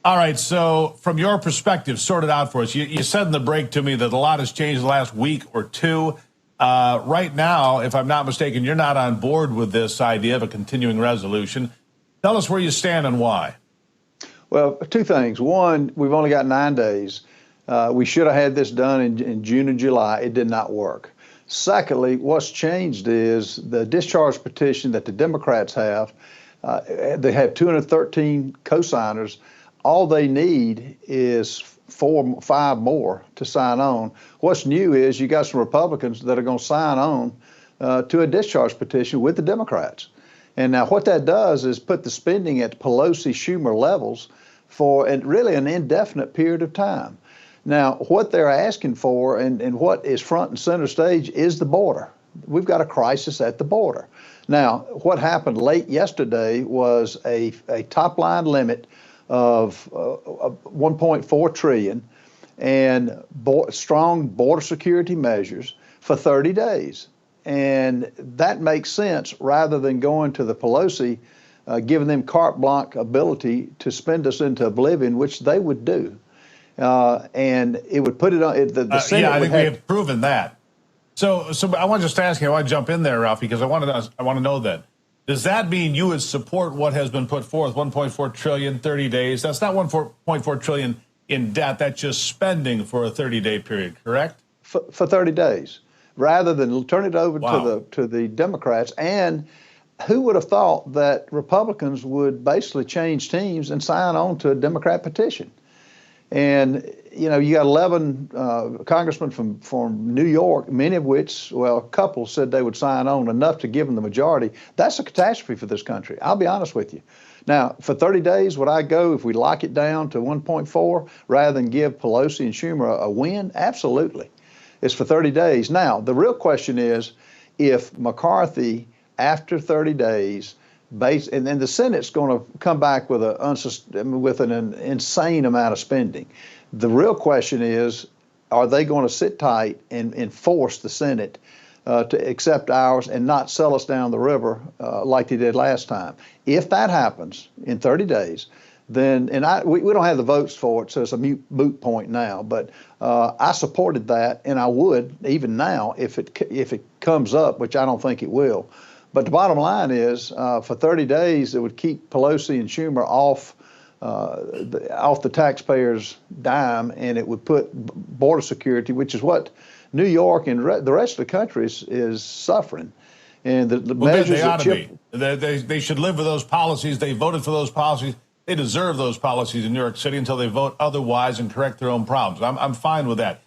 All right, so from your perspective, sort it out for us. You said in the break to me that a lot has changed the last week or two. Right now, if I'm not mistaken, you're not on board with this idea of a continuing resolution. Tell us where you stand and why. Well, two things. One, we've only got 9 days. We should have had this done in June and July. It did not work. Secondly, what's changed is the discharge petition that the Democrats have. They have 213 co-signers. All they need is 4, 5 more to sign on. What's new is you got some Republicans that are going to sign on to a discharge petition with the Democrats. And now what that does is put the spending at Pelosi-Schumer levels for really an indefinite period of time. Now, what they're asking for and what is front and center stage is the border. We've got a crisis at the border. Now, what happened late yesterday was a top-line limit of 1.4 trillion and strong border security measures for 30 days. And that makes sense rather than going to the Pelosi, giving them carte blanche ability to spend us into oblivion, which they would do. And it would put it on the Senate. Yeah, I think we have proven that. So I want to just ask you, I want to jump in there, Ralph, because I want to know that. Does that mean you would support what has been put forth, 1.4 trillion, 30 days? That's not 1.4 trillion in debt. That's just spending for a 30-day period, correct? For 30 days, rather than turn it over to the Democrats. And who would have thought that Republicans would basically change teams and sign on to a Democrat petition? And, you know, you got 11 congressmen from New York, many of which, well, a couple said they would sign on, enough to give them the majority. That's a catastrophe for this country. I'll be honest with you. Now, for 30 days, would I go if we lock it down to 1.4 rather than give Pelosi and Schumer a win? Absolutely. It's for 30 days. Now, the real question is if McCarthy, after 30 days, and then the Senate's going to come back with an insane amount of spending. The real question is, are they going to sit tight and force the Senate to accept ours and not sell us down the river like they did last time? If that happens in 30 days, then, we don't have the votes for it, so it's a moot point now, but I supported that, and I would even now if it comes up, which I don't think it will. But the bottom line is, for 30 days, it would keep Pelosi and Schumer off the taxpayers' dime, and it would put border security, which is what New York and the rest of the country is suffering. And the measures they ought to be. They should live with those policies. They voted for those policies. They deserve those policies in New York City until they vote otherwise and correct their own problems. I'm fine with that.